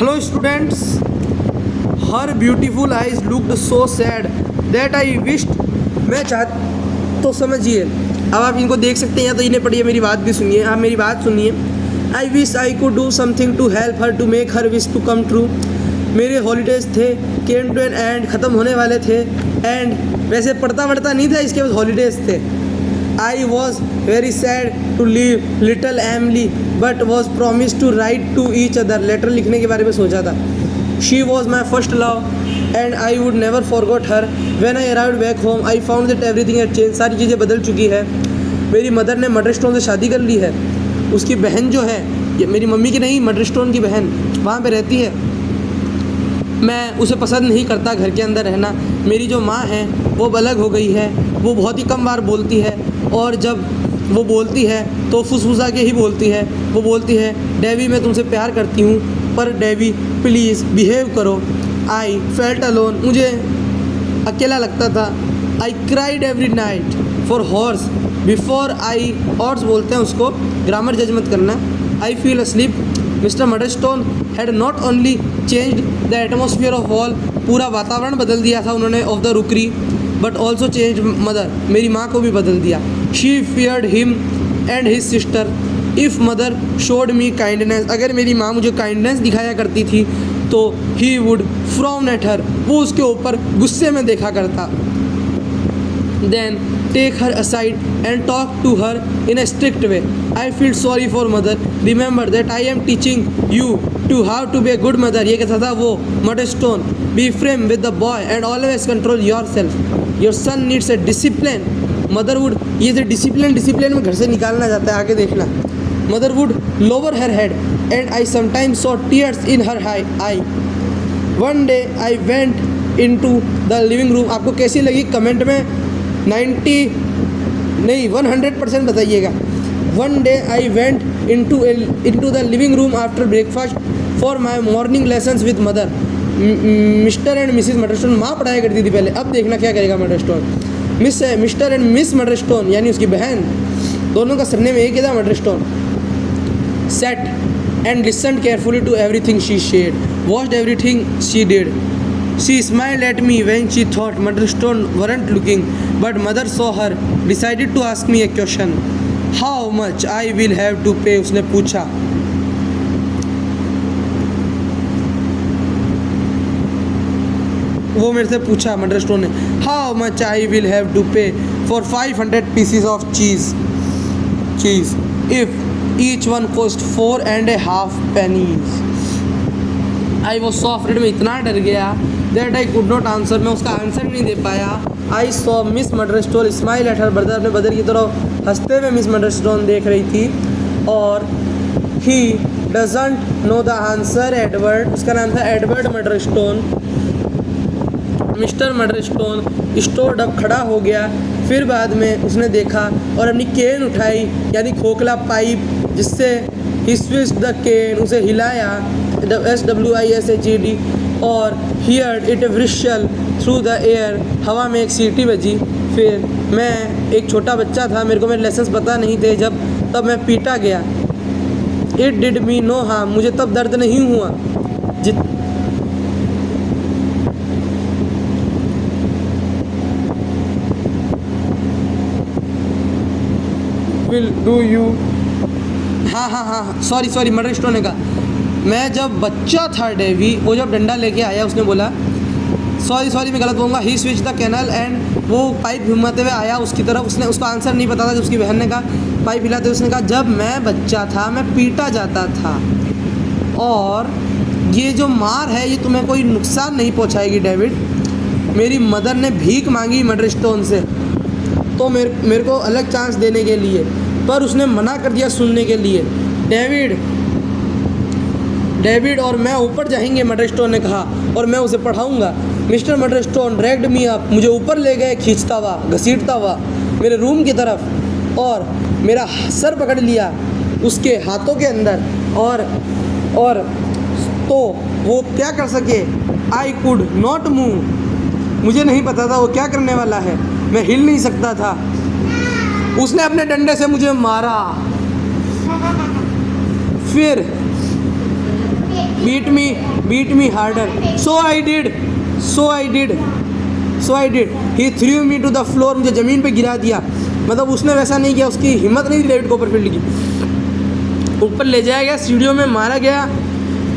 Hello students, her beautiful eyes looked so sad that I wished, मैं चाह तो समझिए, अब आप इनको देख सकते हैं या तो इन्हें पढ़िए, मेरी बात भी सुनिए, आप मेरी बात सुनिए। I wish I could do something to help her to make her wish to come true. मेरे हॉलीडेज़ थे, केम टू एन एंड, ख़त्म होने वाले थे। एंड वैसे पढ़ता वढ़ता नहीं था, इसके बाद हॉलीडेज़ थे। I was very sad to leave little Emily but was promise to write to each other. Letter लिखने के बारे में सोचा था। She was my first love and I would never forgot her. When I arrived back home I found that everything had change. सारी चीज़ें बदल चुकी है। मेरी मदर ने मडरस्टोन से शादी कर ली है। उसकी बहन जो है, ये मेरी मम्मी की नहीं, मडरस्टोन की बहन वहाँ पे रहती है। मैं उसे पसंद नहीं करता घर के अंदर रहना। मेरी जो माँ है वो अलग हो गई है। वो बहुत ही कम बार बोलती है और जब वो बोलती है तो फुसफुसा के ही बोलती है। वो बोलती है, डेवी मैं तुमसे प्यार करती हूँ पर डेवी प्लीज़ बिहेव करो। आई फेल्ट अलोन, मुझे अकेला लगता था। I cried every night for hours before I, hours बोलते हैं उसको, ग्रामर जज मत करना। I feel asleep. Mister Murdstone had not only changed the atmosphere of wall, पूरा वातावरण बदल दिया था उन्होंने of the rookery, but also change mother, मेरी माँ को भी बदल दिया। She feared him and his sister. If mother showed me kindness, अगर मेरी माँ मुझे काइंडनेस दिखाया करती थी तो he would frown at her, वो उसके ऊपर गुस्से में देखा करता। Then take her aside and talk to her in a strict way. I feel sorry for mother. Remember that I am teaching you to how to be a good mother. ये कहता था वो मडरस्टोन। Be firm with the boy and always control yourself. Your son needs a discipline. Mother would, ये जो discipline में घर से निकालना चाहता है, आगे देखना। Mother would lower her head and I sometimes saw tears in her eye. One day I went into the living room. आपको कैसी लगी कमेंट में 100% बताइएगा। One day I went into the living room after breakfast for my morning lessons with mother. Mister and missus Murdstone, माँ पढ़ाया करती थी पहले, अब देखना क्या करेगा Murdstone. Mister and miss Murdstone यानी उसकी बहन, दोनों का सरनेम एक ही था, मडरस्टोन। Sat and listened carefully to everything she said, watched everything she did. She smiled at me when she thought Motherstone weren't looking, but mother saw her, decided to ask me a question. How much I will have to pay? उसने पूछा। वो मेरे से पूछा मडरस्टोन ने, How much I will have to pay for 500 pieces of cheese if each one cost 4.5 pennies. I was so afraid, मैं इतना डर गया that I could not answer, मैं उसका आंसर नहीं दे पाया। I saw Miss Murdstone smile at her brother, अपने brother की तरफ हंसते हुए मिस मडरस्टोन देख रही थी। और he doesn't know the answer Edward, उसका नाम था एडवर्ड मडरस्टोन। मिस्टर मडरस्टोन स्टोर्ड अप खड़ा हो गया। फिर बाद में उसने देखा और अपनी केन उठाई, यानी खोखला पाइप, जिससे he switched the cane, उसे हिलाया, SWISHED, और heard it whistle through the air, हवा में एक सीटी बजी। फिर मैं एक छोटा बच्चा था, मेरे को मेरे लेसन्स पता नहीं थे तब मैं पीटा गया। It did me no harm, मुझे तब दर्द नहीं हुआ। Will do you, हाँ, सॉरी मडरस्टोन ने कहा, मैं जब बच्चा था डेवी, वो जब डंडा लेके आया उसने बोला, सॉरी मैं गलत बोलूँगा, ही स्विच द कैनल एंड, वो पाइप घुमाते हुए आया उसकी तरफ। उसने, उसका आंसर नहीं पता था, जब उसकी बहन ने कहा पाइप हिलाते हुए, उसने कहा जब मैं बच्चा था मैं पीटा जाता था, और ये जो मार है ये तुम्हें कोई नुकसान नहीं पहुँचाएगी डेविड। मेरी मदर ने भीख मांगी मडरस्टोन से तो मेरे को अलग चांस देने के लिए, पर उसने मना कर दिया सुनने के लिए। डेविड और मैं ऊपर जाएंगे, मडरस्टोन ने कहा, और मैं उसे पढ़ाऊंगा। मिस्टर मडरस्टोन ड्रैग्ड मी अप, मुझे ऊपर ले गए खींचता हुआ, घसीटता हुआ मेरे रूम की तरफ, और मेरा सर पकड़ लिया उसके हाथों के अंदर, और तो वो क्या कर सके, आई कुड नॉट मूव, मुझे नहीं पता था वो क्या करने वाला है, मैं हिल नहीं सकता था। उसने अपने डंडे से मुझे मारा। फिर beat me harder. So I did. He threw me to the floor. मुझे ज़मीन पे गिरा दिया. मतलब उसने वैसा नहीं किया, उसकी हिम्मत नहीं थी डेविड कॉपरफील्ड की. ऊपर ले जाया गया, सीढ़ियों में मारा गया,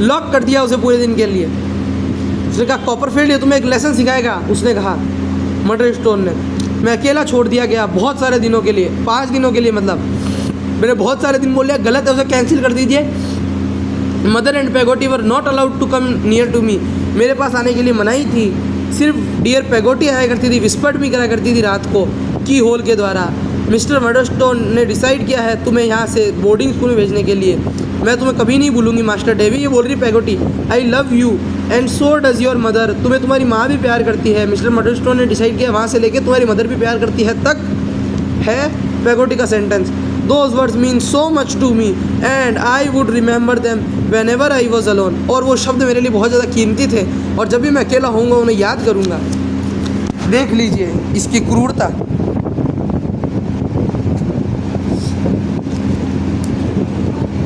लॉक कर दिया उसे पूरे दिन के लिए. उसने कहा कॉपरफील्ड ये तुम्हें एक लेसन सिखाएगा. उसने कहा मर्डर स्टोन ने. मैं अकेला छोड़ दिया गया बहुत सारे दिनों के लिए, 5 दिनों के लिए. मतलब मैंने बहुत सारे दिन बोल लिया, गलत है, उसे कैंसिल कर दीजिए. Mother and Peggotty were not allowed to come near to me. मेरे पास आने के लिए मनाही थी. सिर्फ डियर पेगोटी आया करती थी, विस्पर्ड भी करा करती थी रात को की होल के द्वारा. मिस्टर मर्डरस्टोन ने डिसाइड किया है तुम्हें यहाँ से बोर्डिंग स्कूल में भेजने के लिए. मैं तुम्हें कभी नहीं भूलूंगी मास्टर डेवी. ये बोल रही Peggotty. I love you and so does your mother. तुम्हें तुम्हारी माँ भी प्यार करती है. मिस्टर मर्डरस्टोन ने डिसाइड किया वहाँ से लेके तुम्हारी मदर भी प्यार करती है तक है पेगोटी का sentence. Those words mean so much to me and I would remember them whenever I was alone. और वो शब्द मेरे लिए बहुत ज़्यादा कीमती थे और जब भी मैं अकेला होऊंगा उन्हें याद करूँगा. देख लीजिए इसकी क्रूरता.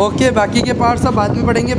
ओके, बाकी के पार्ट सब बाद में पढ़ेंगे.